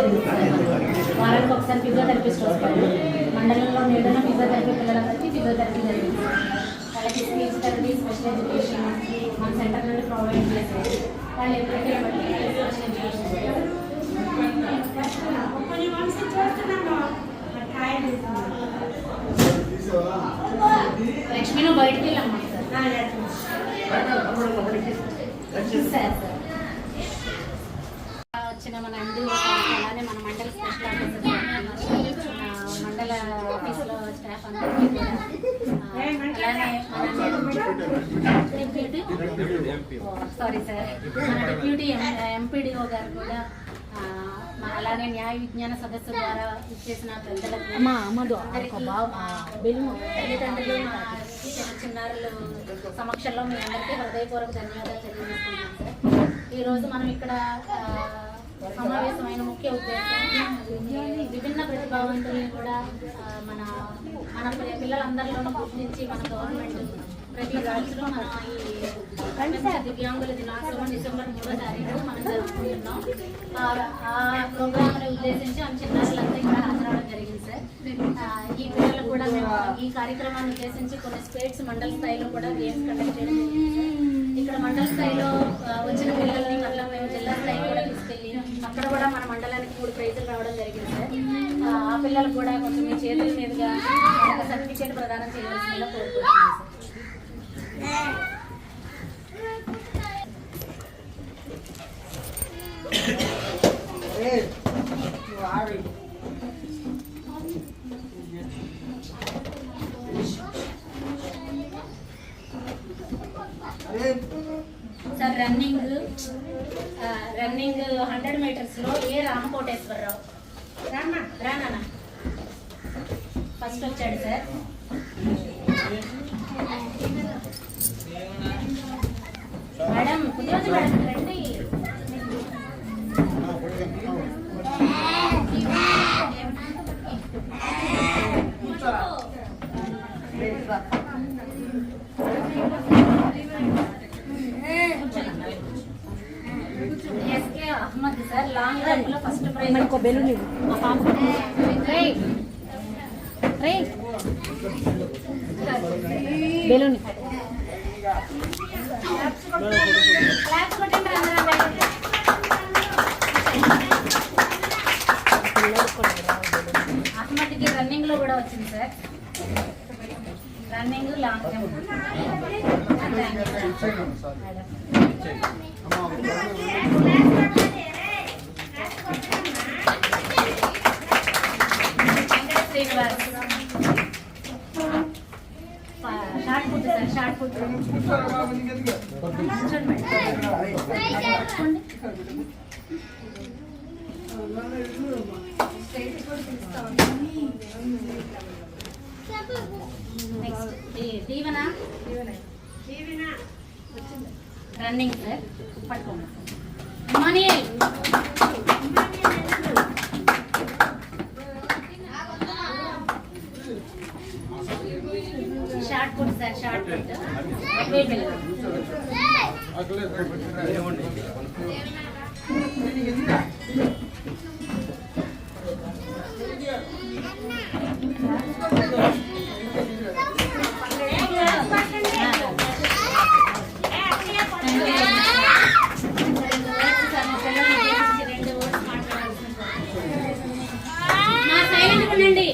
జరుగుతుంది. వారానికి ఒకసారి ఫిజియోథెరపిస్ట్ వస్తారు. మండలంలో ఏదైనా ఫిజియోథెరపీ పిల్లలందరికీ ఫిజియోథెరపీ జరుగుతుంది. వాళ్ళకి స్పీచ్ థెరపీ, స్పెషల్ ఎడ్యుకేషన్ మన సెంటర్ నుండి ప్రొవైడ్ చేసేది. వాళ్ళు ఎప్పటికీ బట్టి స్పెషల్ ఎడ్యుకేషన్ లక్ష్మి నువ్వు బయటికి వెళ్ళమ్మా సార్. వచ్చిన మన అలానే మన మండల స్పెషల్ ఆఫీసర్, మండల ఆఫీసులో స్టాఫ్ అందరికీ కూడా, అలానే మన డిప్యూటీ ఎంపీడీఓ గారు కూడా, అలానే న్యాయ విజ్ఞాన సదస్సు ద్వారా ఇచ్చేసిన పెద్దలకు తల్లిదండ్రులు చిన్నారుల సమక్షంలో మీ అందరికీ హృదయపూర్వక ధన్యవాదాలు తెలియజేస్తున్నాం సార్. ఈరోజు మనం ఇక్కడ సమావేశమైన ముఖ్య ఉద్దేశం విభిన్న ప్రతిభావంతుల్ని కూడా మన మన పిల్లలందరిలోనూ గుర్తించి మన గవర్నమెంట్ ప్రతి సంవత్సరం మన ఈ దివ్యాంగుల దినోత్సవం డిసెంబర్ 3వ తారీఖు మనం జరుపుకుంటున్నాం. ఆ ప్రోగ్రామ్ని ఉద్దేశించి మన చిన్నారులంతా ఇక్కడ హాజరవడం జరిగింది సార్. ఈ పిల్లలు కూడా మేము ఈ కార్యక్రమాన్ని ఉద్దేశించి కొన్ని స్టేట్స్ మండల స్థాయిలో కూడా గేమ్స్ కండక్ట్ చేయడం జరిగింది. ఇక్కడ మండల స్థాయిలో వచ్చిన పిల్లల్ని మళ్ళీ మేము జిల్లా స్థాయికి కూడా తీసుకెళ్ళి అక్కడ కూడా మన మండలానికి 3 ప్రైజులు రావడం జరిగింది సార్. ఆ పిల్లలకు కూడా కొంచెం మీ చేతుల మీదుగా ఒక సర్టిఫికేట్ ప్రదానం చేయవలసిందిగా కోరుకుంటున్నాం సార్. సార్ రన్నింగ్ 100 మీటర్స్లో రామకోటేశ్వరరావు రానా ఫస్ట్ వచ్చాడు సార్. మేడం కుదిరోజు మేడం రండి. SK Ahmed sir long jump లో ఫస్ట్ ప్రైజ్. బెలూన్ అహ్మద్కి రన్నింగ్ లో కూడా వచ్చింది sir. Running long jump. Srinivas short foot sir. Short foot next దీవెనా running sir. పట్టుకోండి Emmanuel. Short foot sir. Short foot ఉండండి.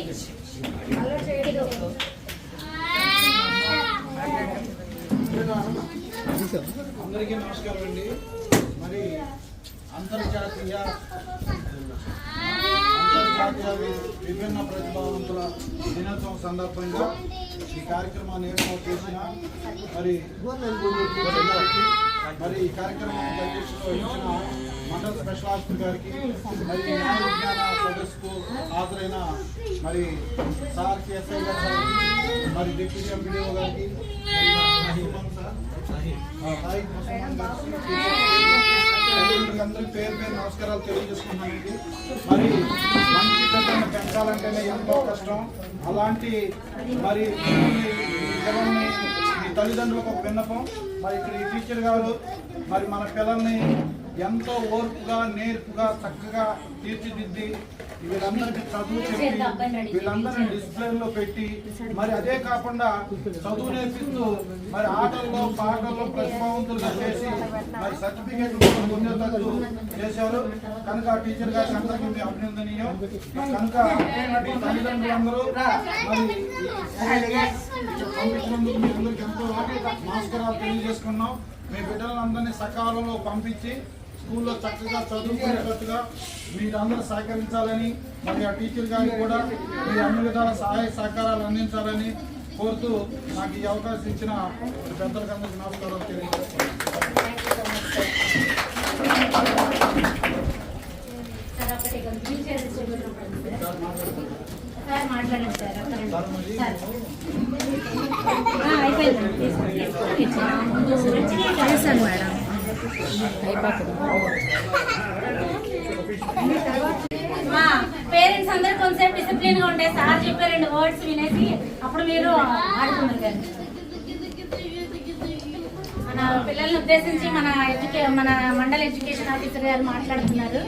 అందరికీ నమస్కారం అండి. మరి అంతర్జాతీయ విభిన్న ప్రతిభావంతుల దినోత్సవం సందర్భంగా ఈ కార్యక్రమాన్ని ఏర్పాటు చేసిన మరి ఈ కార్యక్రమానికి అధ్యక్షతలో వహించిన మండల స్పెషల్ ఆఫీసర్ గారికి, మరి న్యాయ విజ్ఞాన సదస్సుకు హాజరైన మరి సార్ ఎస్ఐ గారు, మరి డిప్యూటీ ఎంపీడీఓ గారికి, అందరికీ పేరు నమస్కారాలు తెలియజేసుకున్నానండి. మరి మంచి పిల్లల్ని పెంచాలంటేనే ఎంతో కష్టం. అలాంటి మరి మీ తల్లిదండ్రులకు ఒక విన్నపం. మరి ఇక్కడ ఈ టీచర్ గారు మరి మన పిల్లల్ని ఎంతో ఓర్పుగా నేర్పుగా చక్కగా తీర్చిదిద్ది వీళ్ళందరికీ చదువు చెప్పి వీళ్ళందరినీ డిసిప్లిన్లో పెట్టి మరి అదే కాకుండా చదువు నేర్పిస్తూ మరి ఆటల్లో పాటల్లో ప్రతిభావంతులుగా చేసి మరి సర్టిఫికేట్లు పొందేటట్టు చేశారు. కనుక టీచర్ గారికి అందరికీ మీ అభినందనీయం. కనుక మీ తల్లిదండ్రులందరూ మరి పంపించినందుకు మీ అందరికి ఎంతో నమస్కారాలు తెలియజేసుకున్నాం. మీ బిడ్డలందరినీ సకాలంలో పంపించి స్కూల్లో చక్కగా చదువుకునేటట్టుగా మీరందరూ సహకరించాలని మరి ఆ టీచర్ గారికి కూడా మీ అన్ని విధాల సహాయ సహకారాలు అందించాలని కోరుతూ నాకు ఈ అవకాశం ఇచ్చిన పెద్దలకు అందరికీ నమస్కారాలు తెలియజేస్తున్నాను. పేరెంట్స్ అందరు కొంచెం డిసిప్లిన్ గా ఉంటే సార్ చెప్పే 2 వర్డ్స్ వినేసి అప్పుడు మీరు ఆడుకున్నారు కదా. మన పిల్లల్ని ఉద్దేశించి మన మండల ఎడ్యుకేషన్ ఆఫీసర్ గారు మాట్లాడుతున్నారు.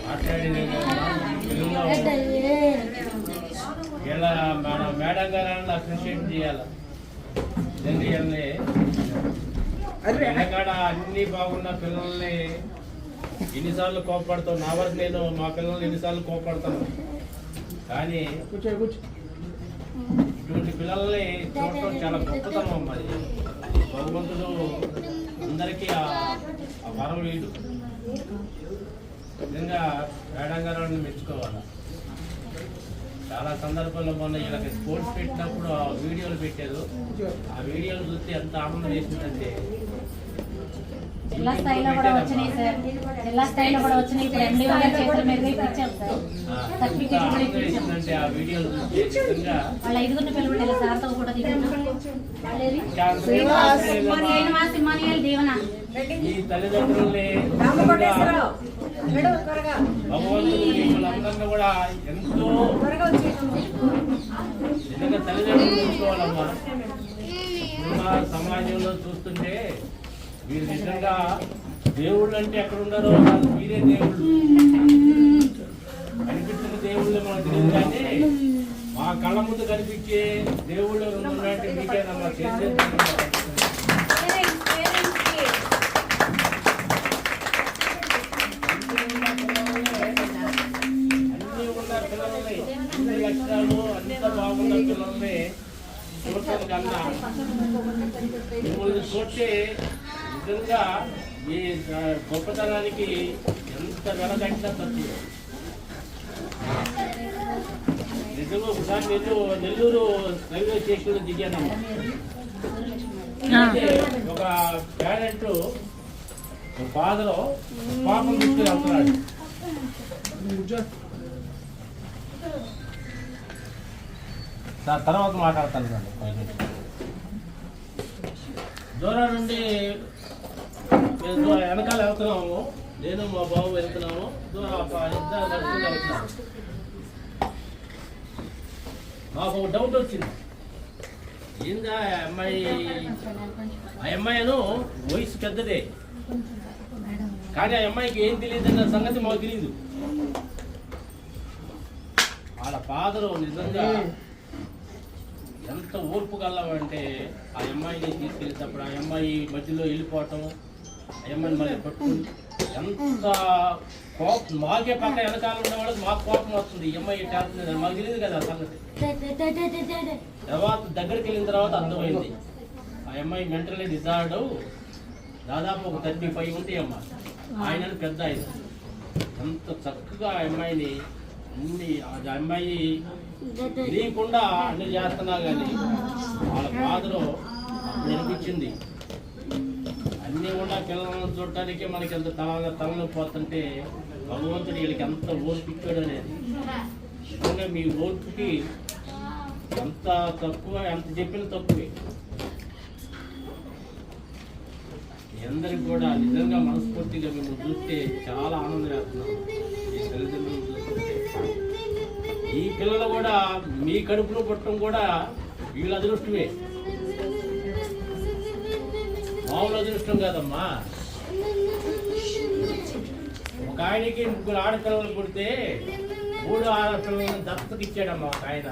మేడం గారు అప్రిషియేట్ చేయాలి. తెలంగాణ అన్ని బాగున్న పిల్లల్ని ఎన్నిసార్లు కోపడతావు. నా వరకు నేను మా పిల్లల్ని ఎన్నిసార్లు కోపడతాను, కానీ ఇటువంటి పిల్లల్ని చూడటం చాలా గొప్పతనం అమ్మాది. భగవంతుడు అందరికీ ఆ వరం వీడు. నిజంగా మేడం గారిని మెచ్చుకోవాలి. చాలా సందర్భాల్లో మొన్న వీళ్ళకి స్పోర్ట్స్ పెట్టినప్పుడు ఆ వీడియోలు పెట్టారు. ఆ వీడియోలు చూస్తే ఎంత ఆనందం వేసిందంటే జిల్లా స్థాయిలో కూడా వచ్చినాయి సార్. జిల్లా స్థాయిలో కూడా వచ్చినాయి. ఇప్పుడు ఎండిఓ గారి చేతుల మీదుగా ఇచ్చాం సార్. సర్టిఫికేట్ కూడా ఇప్పించాం. ఆ వీడియోలు చూస్తే నిజంగా వాళ్ళ 5గురిని పిలవండి. సార్తో కూడా సింహానియాలు దీవెన ఈ తల్లిదండ్రుల్ని భగవంతుడు మిమ్మల్ని కూడా ఎంతో నిజంగా తల్లిదండ్రులు చూసుకోవాలమ్మా. ఇప్పుడున్న సమాజంలో చూస్తుంటే మీరు నిజంగా దేవుళ్ళు అంటే ఎక్కడ ఉన్నారో మీరే దేవుళ్ళు. కనిపించిన దేవుళ్ళు మనకు తెలియదు, కానీ మా కళ్ళ ముందు కనిపించే దేవుళ్ళు ఉన్నట్టు మీకేనమ్మా చేసే. అన్ని ఉన్న పిల్లల్ని, అన్ని లక్షణాలు అంత బాగున్న పిల్లల్ని చూడటం కన్నా మిమ్మల్ని చూస్తే నిజంగా మీ గొప్పతనానికి ఎంత వెలగట్టినా తక్కువ. నిజంగా ఒకసారి నేను నెల్లూరు రైల్వే స్టేషన్లో దిగానమ్మా. ఒక పేరెంట్ ఫాదర్ పాపం తీసుకుని వెళ్తున్నాడు. తర్వాత మాట్లాడతాను. దూరం నుండి వెనకాల వెళ్తున్నాము, నేను మా బాబు వెళ్తున్నాము. ఇద్దరు వెళ్తున్నాము. మాకు ఒక డౌట్ వచ్చింది. ఏందా ఆ అమ్మాయిను వయసు పెద్దదే, కానీ ఆ అమ్మాయికి ఏం తెలియదు అన్న సంగతి మాకు తెలియదు. వాళ్ళ ఫాదరు నిజంగా ఎంత ఓర్పు గలవంటే ఆ అమ్మాయిని తీసుకెళ్ళేటప్పుడు ఆ అమ్మాయి మధ్యలో వెళ్ళిపోవటం, ఆ అమ్మాయిని మళ్ళీ పట్టుకుని ఎంత కోపం. మాకే పక్క వెనకాల ఉన్న వాళ్ళకి మాకు కోపం వస్తుంది. ఈ అమ్మాయి చేస్తుంది మాకు తెలియదు కదా సంగతి. తర్వాత దగ్గరికి వెళ్ళిన తర్వాత అర్థమైంది ఆ అమ్మాయి మెంటల్లీ డిజార్డ్. దాదాపు ఒక 35 ఉంటాయి అమ్మ. ఆయన పెద్ద ఆయన ఎంత చక్కగా ఆ అమ్మాయిని అన్ని ఆ అమ్మాయి తెలియకుండా అన్ని చేస్తున్నా కానీ వాళ్ళ ఫాదరు అనిపించింది. అన్నీ కూడా పిల్లలను చూడటానికి మనకి ఎంత తలనొప్పి పోతుంటే భగవంతుడు వీళ్ళకి ఎంత ఓర్పు ఇచ్చాడు అనేది. నిజంగా మీ ఓర్పుకి ఎంత తక్కువ, ఎంత చెప్పిన తక్కువే. అందరికి కూడా నిజంగా మనస్ఫూర్తిగా మేము చూస్తే చాలా ఆనందం వేస్తున్నాం. ఈ తల్లిదండ్రులు చూస్తుంటే ఈ పిల్లలు కూడా మీ కడుపులో పుట్టడం కూడా వీళ్ళ అదృష్టమే, మామూలు అదృష్టం కాదమ్మా. ఒక ఆయనకి 3 ఆడపిల్లలు పుడితే 3 ఆడపిల్లలను దత్తతకి ఇచ్చాడమ్మా ఒక ఆయన.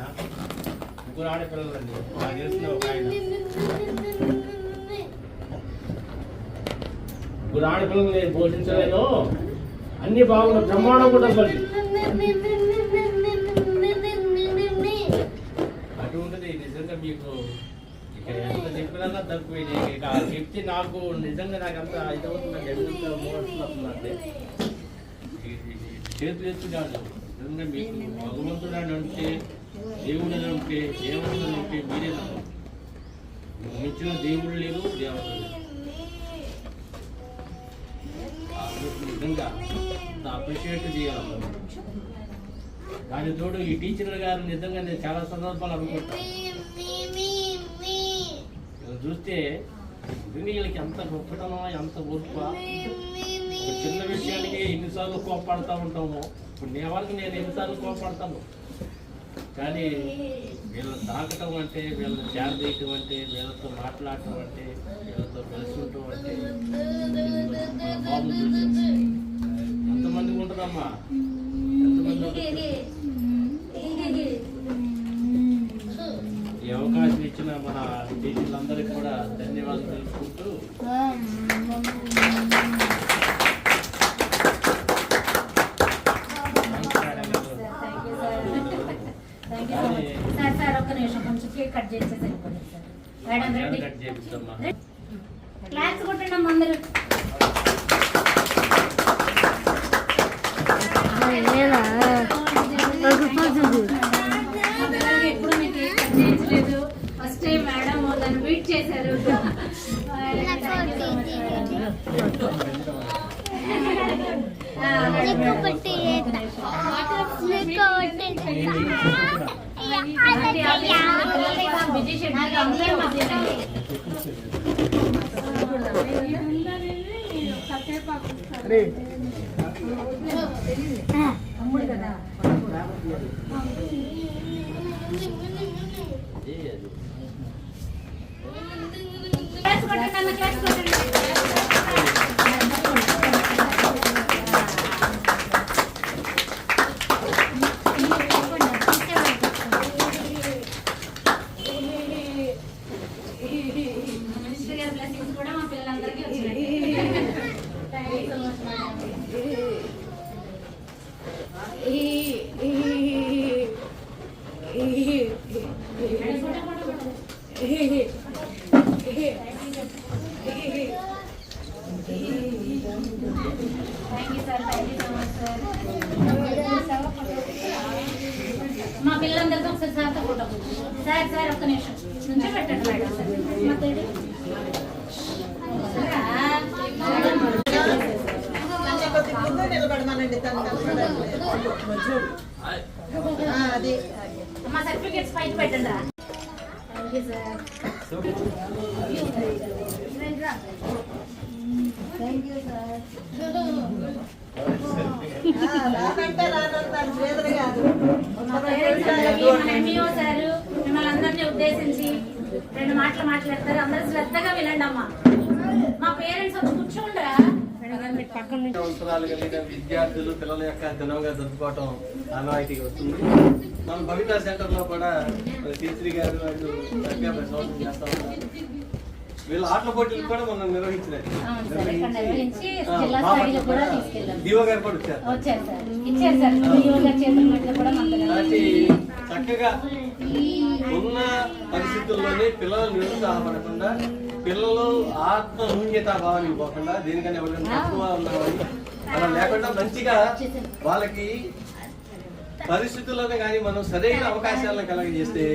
3 ఆడపిల్లలండి నాకు తెలిసిన ఒక ఆయన. 3 ఆడపిల్లలు నేను పోషించలేను, అన్ని బాగున్న బ్రహ్మాండం కూడా కలిసి అటువంటిది. నిజంగా మీకు ఇక ఎంత చెప్పినా తక్కువ. ఇక చెప్తే నాకు నిజంగా నాకు అంత ఇదవుతుందండి, ఎంత మోస్తుందంటే చేతులు ఎత్తు కాదు. నిజంగా మీకు భగవంతుడు అని ఉంటే, దేవుడు అని ఉంటే, దేవతలు అని ఉంటే మీరే నమ్మకం. మించిన దేవుడు లేరు, దేవతలు లేరు. నిజంగా అప్రిషియేట్ చేయాలి. దాని తోడు ఈ టీచర్లు గారు నిజంగా నేను చాలా సందర్భాలు అనుకుంటాను. చూస్తే వీళ్ళకి ఎంత గొప్పతనమా, ఎంత ఓర్పా. చిన్న విషయానికి ఎన్నిసార్లు కోపడుతూ ఉంటాము. ఇప్పుడు నీ వాళ్ళకి నేను ఎన్నిసార్లు కోపడతాను, కానీ వీళ్ళని తాకటం అంటే, వీళ్ళని చేరదీయటం అంటే, వీళ్ళతో మాట్లాడటం అంటే, వీళ్ళతో కలిసి ఉండటం అంటే బాబు ఎంతమంది ఉంటుందమ్మా, ఎంతమంది ఉంటుంది. ఈ అవకాశం ఇచ్చిన మన టీచర్లందరికీ కూడా ధన్యవాదాలు తెలుసుకుంటూ కట్ చేపిస్తామా. క్లాస్ కొట్టండి అమ్మ అందరూ. ఎప్పుడు మీకు కట్ చేయించలేదు, ఫస్ట్ టైం మేడం దాన్ని వెయిట్ చేశారు. బిజీ షెడ్యూల్ అందరూ అమ్ముడు కదా. క్లాస్ కొట్టండి అన్న, క్లాస్ కొట్టండి. మినిస్టర్ గారి బ్లెస్సింగ్స్ కూడా మా పిల్లలందరికీ వచ్చినాయి. Thank you so much madam. మా పిల్లలందరితో ఒకసారి సార్తో ఫోటో. సార్ సార్ ఒక్క నిమిషం నుంచి పెట్టండి మేడం. మా సర్టిఫికేట్స్ పైకి పెట్టండి రా. Thank you sir. Thank you sir. Sir మిమ్మల్ని అందరినీ ఉద్దేశించి 2 మాటలు మాట్లాడతారు. అందరూ శ్రద్ధగా వినండి అమ్మా. మా పేరెంట్స్ వచ్చి కూర్చోండిరా. సంవత్సరాలు కలిగిన విద్యార్థులు పిల్లల యొక్క దినంగా జరుపుకోవటం ఆనవాయితీగా వస్తుంది. మన భవిత సెంటర్ లో కూడా టీచర్ గారు వాళ్ళు చక్కగా ప్రసవం చేస్తా ఉన్నారు. వీళ్ళ ఆటల పోటీలు కూడా మనం నిర్వహించినాయి. డిఓ గారు కూడా చక్కగా ఉన్న పరిస్థితుల్లోనే పిల్లలు నిరుత్సాహపడకుండా, పిల్లలు ఆత్మ ముఖ్యత భావానికి పోకుండా, దేనికన్నా ఎవరైనా తక్కువ ఉన్నవాళ్ళు అలా లేకుండా మంచిగా వాళ్ళకి పరిస్థితుల్లోనే కానీ మనం సరైన అవకాశాలను కలగజేస్తే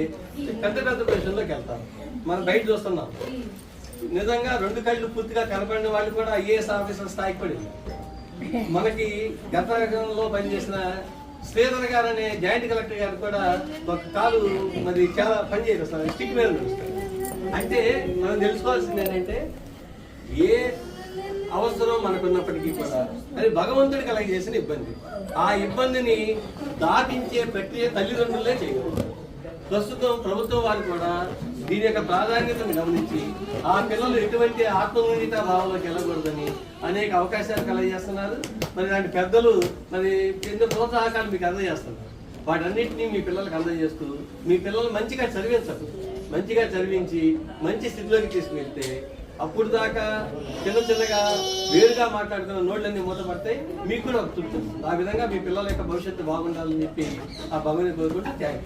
పెద్ద పెద్ద పొజిషన్లోకి వెళ్తాం. మనం బయట చూస్తున్నాం, నిజంగా 2 కళ్ళు పూర్తిగా కనపడిన వాళ్ళు కూడా ఐఏఎస్ ఆఫీసర్ స్థాయికి పడింది. మనకి గత రకంలో పనిచేసిన శ్రీధర్ గారు అనే జాయింట్ కలెక్టర్ గారు కూడా ఒక కాలు మరి చాలా పని చేస్తారు, స్టిక్ మీద నడుస్తారు. అంటే మనం తెలుసుకోవాల్సింది ఏంటంటే, ఏ అవసరం మనకున్నప్పటికీ కూడా అది భగవంతుడికి అలాగే చేసిన ఇబ్బంది. ఆ ఇబ్బందిని దాటించే ప్రక్రియ తల్లిదండ్రులే చేయగలరు. ప్రస్తుతం ప్రభుత్వం వారు కూడా దీని యొక్క ప్రాధాన్యతను గమనించి ఆ పిల్లలు ఎటువంటి ఆత్మన్యూన్యత భావంలోకి వెళ్ళకూడదని అనేక అవకాశాలు కలగజేస్తున్నారు. మరి ఇలాంటి పెద్దలు మరి ఎన్నో ప్రోత్సాహకాలు మీకు అందజేస్తున్నారు. వాటన్నిటినీ మీ పిల్లలకు అందజేస్తూ మీ పిల్లలు మంచిగా చదివించరు, మంచిగా చదివించి మంచి స్థితిలోకి తీసుకువెళ్తే అప్పుడు దాకా చిన్నగా వేరుగా మాట్లాడుతున్న నోళ్ళన్నీ మూతపడతాయి, మీకు కూడా ఒక తృప్తి. ఆ విధంగా మీ పిల్లల యొక్క భవిష్యత్తు బాగుండాలని చెప్పి ఆ భగవాన్ని కోరుకుంటూ thank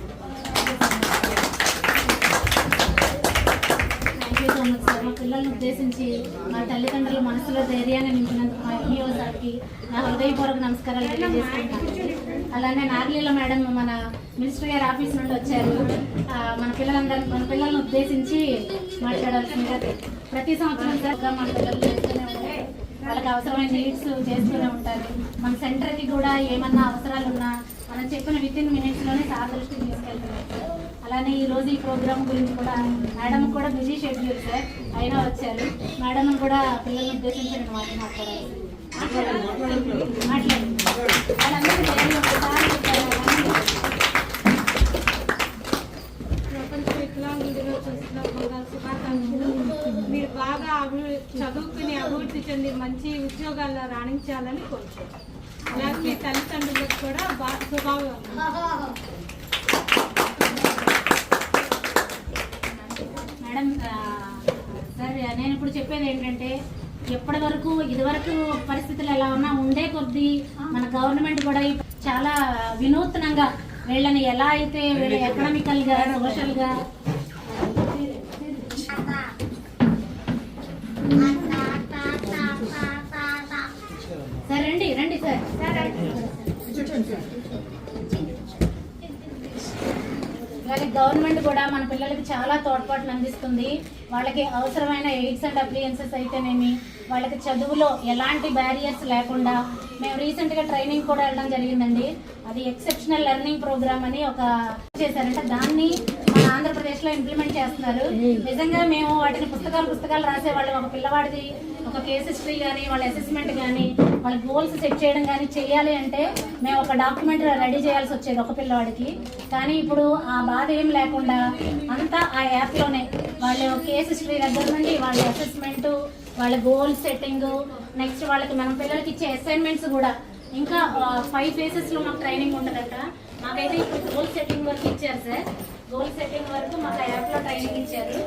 you so much sir. మా పిల్లల్ని ఉద్దేశించి మా తల్లిదండ్రుల మనసులో ధైర్యాన్ని నింపినందుకు మా ఎంఈఓ సార్కి నా హృదయపూర్వక నమస్కారాలు తెలియజేసుకుంటున్నాను. అలానే నాగలీల మేడం మన మినిస్టర్ గారి ఆఫీస్ నుండి వచ్చారు. మన పిల్లల్ని ఉద్దేశించి మాట్లాడాల్సిందిగా. ప్రతి సంవత్సరం సార్ మన పిల్లలు చేస్తూనే ఉంటాయి, వాళ్ళకి అవసరమైన నీడ్స్ చేస్తూనే ఉంటారు. మన సెంటర్కి కూడా ఏమన్నా అవసరాలు ఉన్నా మనం చెప్పిన వితిన్ మినిట్స్లోనే సార్ దృష్టికి తీసుకెళ్తున్నాం. అలానే ఈ రోజు ఈ ప్రోగ్రామ్ గురించి కూడా మేడం కూడా బిజీ షెడ్యూల్ సార్, అయినా వచ్చారు. మేడం కూడా పిల్లల్ని ఉద్దేశించి నేను మాట్లాడాలి. ప్రపంచ వికలాంగుల దినోత్సవం శుభాకాంక్షలు. మీరు బాగా చదువుకుని అభివృద్ధి చెంది మంచి ఉద్యోగాల్లో రాణించాలని కోరుకుంటున్నాను. అలాగే మీ తల్లిదండ్రులకు కూడా శుభాకాంక్షలు. మేడం సార్, నేను ఇప్పుడు చెప్పేది ఏంటంటే ఎప్పటి వరకు ఇదివరకు పరిస్థితులు ఎలా ఉన్నా ఉండే కొద్దీ మన గవర్నమెంట్ కూడా చాలా వినూత్నంగా వీళ్ళని ఎలా అయితే వీళ్ళ ఎకనామికల్గా సోషల్గా సార్ రండి సార్ అలాగే గవర్నమెంట్ కూడా మన పిల్లలకి చాలా తోడ్పాటును అందిస్తుంది. వాళ్ళకి అవసరమైన ఎయిడ్స్ అండ్ అప్లియన్సెస్ అయితేనేమి, వాళ్ళకి చదువులో ఎలాంటి బ్యారియర్స్ లేకుండా మేము రీసెంట్గా ట్రైనింగ్ కూడా వెళ్ళడం జరిగిందండి. అది ఎక్సెప్షనల్ లెర్నింగ్ ప్రోగ్రామ్ అని ఒక చేశారంటే దాన్ని మన ఆంధ్రప్రదేశ్లో ఇంప్లిమెంట్ చేస్తున్నారు. నిజంగా మేము వాటిని పుస్తకాలు రాసేవాళ్ళు. ఒక పిల్లవాడిది ఒక కేస్ హిస్టరీ కానీ వాళ్ళ అసెస్మెంట్ కానీ వాళ్ళ గోల్స్ సెట్ చేయడం కానీ చేయాలి అంటే మేము ఒక డాక్యుమెంట్ రెడీ చేయాల్సి వచ్చేది ఒక పిల్లవాడికి. కానీ ఇప్పుడు ఆ బాధ ఏం లేకుండా అంతా ఆ యాప్లోనే వాళ్ళ కేస్ హిస్టరీ దగ్గర నుండి వాళ్ళ అసెస్మెంట్, వాళ్ళ గోల్ సెట్టింగ్, నెక్స్ట్ వాళ్ళకి మనం పిల్లలకి ఇచ్చే అసైన్మెంట్స్ కూడా ఇంకా 5 phases మాకు ట్రైనింగ్ ఉంటుందట. మాకైతే ఇప్పుడు గోల్ సెట్టింగ్ వరకు ఇచ్చారు సార్. గోల్ సెట్టింగ్ వరకు మాకు ఆ యాప్లో ట్రైనింగ్ ఇచ్చారు.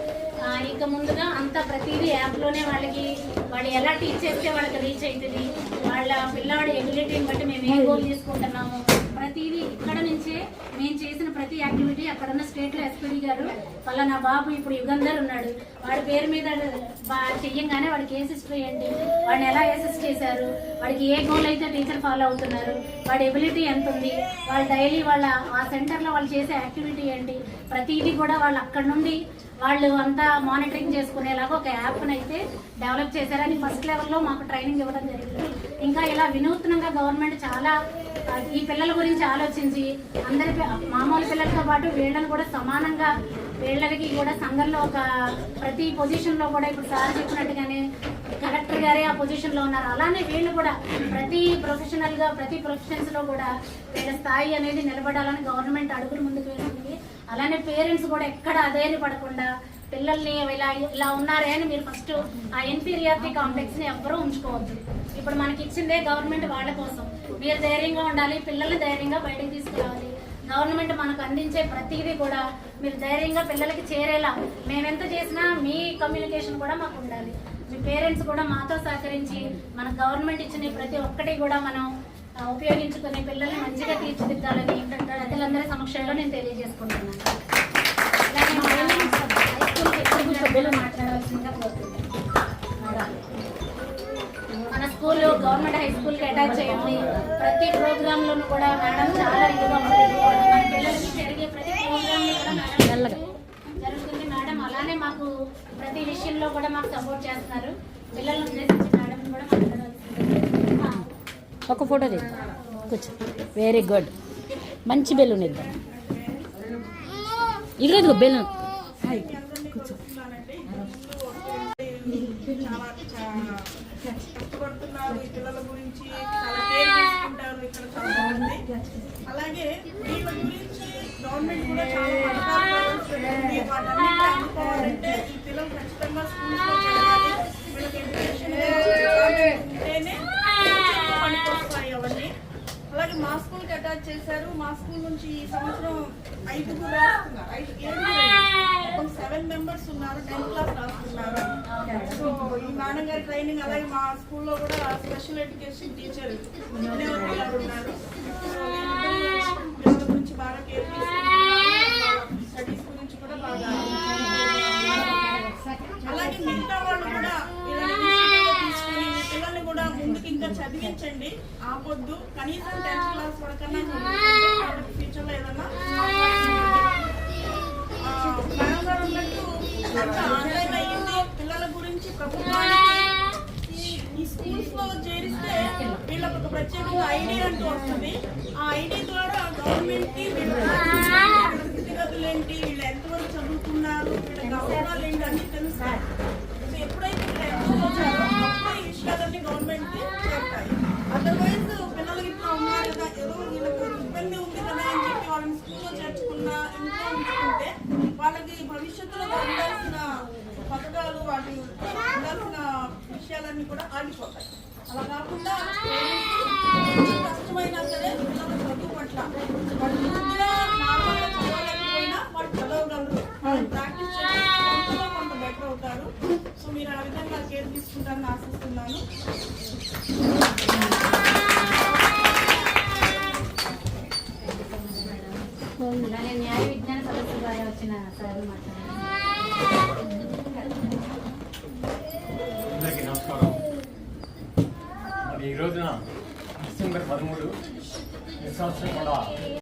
ఇంకా ముందుగా అంతా ప్రతిదీ యాప్లోనే వాళ్ళు ఎలా టీచ్ చేస్తే వాళ్ళకి రీచ్ అవుతుంది, వాళ్ళ పిల్లవాడి ఎబిలిటీని బట్టి మేము ఏ గోల్ తీసుకుంటున్నాము, ప్రతిదీ ఇక్కడ నుంచే మేము చేసిన ప్రతి యాక్టివిటీ అక్కడున్న స్టేట్లో ఎస్పీడీ గారు వాళ్ళ నా బాబు ఇప్పుడు యుగంధర్ ఉన్నాడు, వాడి పేరు మీద చెయ్యంగానే వాడికి ఏ హిస్టరీ ఏంటి, వాడిని ఎలా అసెస్ చేశారు, వాడికి ఏ గోల్ అయితే టీచర్ ఫాలో అవుతున్నారు, వాడి ఎబిలిటీ ఎంత ఉంది, వాళ్ళు డైలీ వాళ్ళ ఆ సెంటర్లో వాళ్ళు చేసే యాక్టివిటీ ఏంటి, ప్రతిదీ కూడా వాళ్ళు అక్కడ నుండి వాళ్ళు అంతా మానిటరింగ్ చేసుకునేలాగా ఒక యాప్ని అయితే డెవలప్ చేశారని ఫస్ట్ లెవెల్లో మాకు ట్రైనింగ్ ఇవ్వడం జరిగింది. ఇంకా ఇలా వినూత్నంగా గవర్నమెంట్ చాలా ఈ పిల్లల గురించి ఆలోచించి అందరి మామూలు పిల్లలతో పాటు వీళ్ళని కూడా సమానంగా వీళ్ళకి కూడా సంఘంలో ఒక ప్రతి పొజిషన్లో కూడా ఇప్పుడు సార్ చెప్పినట్టుగానే కలెక్టర్ గారే ఆ పొజిషన్లో ఉన్నారు. అలానే వీళ్ళు కూడా ప్రతి ప్రొఫెషనల్గా ప్రతి ప్రొఫెషన్స్లో కూడా వీళ్ళ స్థాయి అనేది నిలబడాలని గవర్నమెంట్ అడుగులు ముందుకు వేస్తుంది. అలానే పేరెంట్స్ కూడా ఎక్కడ అధైర్యపడకుండా పిల్లల్ని ఇలా ఉన్నారే అని మీరు ఫస్ట్ ఆ ఇన్ఫీరియారిటీ కాంప్లెక్స్ని ఎవ్వరూ ఉంచుకోవద్దు. ఇప్పుడు మనకి ఇచ్చిందే గవర్నమెంట్ వాళ్ళ కోసం. మీరు ధైర్యంగా ఉండాలి, పిల్లల్ని ధైర్యంగా బయటకు తీసుకురావాలి. గవర్నమెంట్ మనకు అందించే ప్రతిదీ కూడా మీరు ధైర్యంగా పిల్లలకి చేరేలా మేమెంత చేసినా మీ కమ్యూనికేషన్ కూడా మాకు ఉండాలి. మీ పేరెంట్స్ కూడా మాతో సహకరించి మన గవర్నమెంట్ ఇచ్చిన ప్రతి ఒక్కటి కూడా మనం ఉపయోగించుకుని పిల్లల్ని మంచిగా తీర్చిదిద్దాలని ప్రజలందరి సమక్షంలో నేను తెలియజేసుకుంటున్నాను. సభ్యులు మాట్లాడవలసిందిగా కోరుకుంటున్నాను. మన స్కూల్ గవర్నమెంట్ హై స్కూల్కి అటాచ్ చేయండి. ప్రతి ప్రోగ్రాంలోనూ కూడా మేడం చాలా ఇదిగా ఉంటుంది. మన పిల్లలకి జరిగే ప్రతి ప్రోగ్రాంలో కూడా మేడం జరుగుతుంది. మేడం అలానే మాకు ప్రతి విషయంలో కూడా మాకు సపోర్ట్ చేస్తున్నారు. పిల్లలను ఉద్దేశించి మేడం కూడా మాట్లాడవలసింది. ఒక ఫోటో తీద్దాం, కూర్చో. Very good. మంచి బెలూన్ ఇద్దాం. ఇదిగో బెలూన్. కష్టపడుతున్నారు ఈ పిల్లల గురించి, చాలా కేర్ తీసుకుంటారు ఇక్కడ చాలా బాగుంది. అలాగే వీళ్ళ గురించి గవర్నమెంట్ కూడా చాలా పథకాలు పెట్టింది. వాటన్నిటిని అందుకోవాలంటే ఈ పిల్లలు ఖచ్చితంగా స్కూల్స్లో చదవాలి. వీళ్ళకి ఎడ్యుకేషన్ ఉంటేనే పనికొస్తాయి అవన్నీ. అలాగే మా స్కూల్కి అటాచ్ చేశారు. మా స్కూల్ నుంచి ఈ సంవత్సరం 5 రాస్తున్నారు. 7 మెంబర్స్ ఉన్నారు. 10th క్లాస్ రాస్తున్నారు. సో ఈ మేడం గారి ట్రైనింగ్, అలాగే మా స్కూల్లో కూడా స్పెషల్ ఎడ్యుకేషన్ టీచర్ గారు ఉన్నారు. సో పిల్లల గురించి బాగా కేర్ తీసుకుంటున్నారు. స్టడీస్ గురించి కూడా బాగా, అలాగే మిగతా వాళ్ళు కూడా తీసుకుని మీ పిల్లల్ని కూడా ముందుకు ఇంకా చదివించండి, ఆపొద్దు. కనీసం 10th క్లాస్ వరకన్నా వాళ్ళకి ఫ్యూచర్లో ఏదన్నా మేడం గారు ఉన్నట్టు అంతా ఆన్లైన్ అయ్యింది. పిల్లల గురించి ప్రభుత్వానికి ఈ స్కూల్స్ లో చేరిస్తే వీళ్ళకి ఒక ప్రత్యేకంగా ఐడి అంటూ వస్తుంది. ఆ ఐడి ద్వారా గవర్నమెంట్ కి వీళ్ళ స్థితిగతులు ఏంటి, వీళ్ళు ఎంతవరకు చదువుతున్నారు, వీళ్ళ గౌరవాలు ఏంటి అన్ని తెలుస్తాయి. సో ఎప్పుడైతే వీళ్ళు వచ్చారో అప్పుడు ఈ విషయాలన్నీ గవర్నమెంట్ కి చేరుతాయి. అదర్వైజ్ పిల్లలకి ఇప్పుడు ఉన్నారు కదా, ఏదో వీళ్ళకి ఇబ్బంది ఉంది కదా అని చెప్పి వాళ్ళని స్కూల్లో చేర్చుకున్నా ఇంట్లో ఉంచుకుంటే వాళ్ళకి భవిష్యత్తులో ఉండాల్సిన పథకాలు, వాటి ఉండాల్సిన విషయాలన్నీ కూడా ఆగిపోతాయి. అలా కాకుండా కష్టమైనా సరే పిల్లల చదువు పట్ల వాళ్ళు పూర్తిగా నార్మల్గా చదవలేకపోయినా వాళ్ళు చదవగలరు. వాళ్ళు ప్రాక్టీస్ చేస్తే కొంత బెటర్ అవుతారు. సో మీరు ఆ విధంగా కేర్ తీసుకుంటారని ఆశిస్తున్నాను. అలాగే న్యాయ విజ్ఞాన సదస్సు ద్వారా వచ్చిన సార్ మాట్లాడారు. అందరికీ నమస్కారం. మరి ఈ రోజున డిసెంబర్ 13 ఈ సంవత్సరం కూడా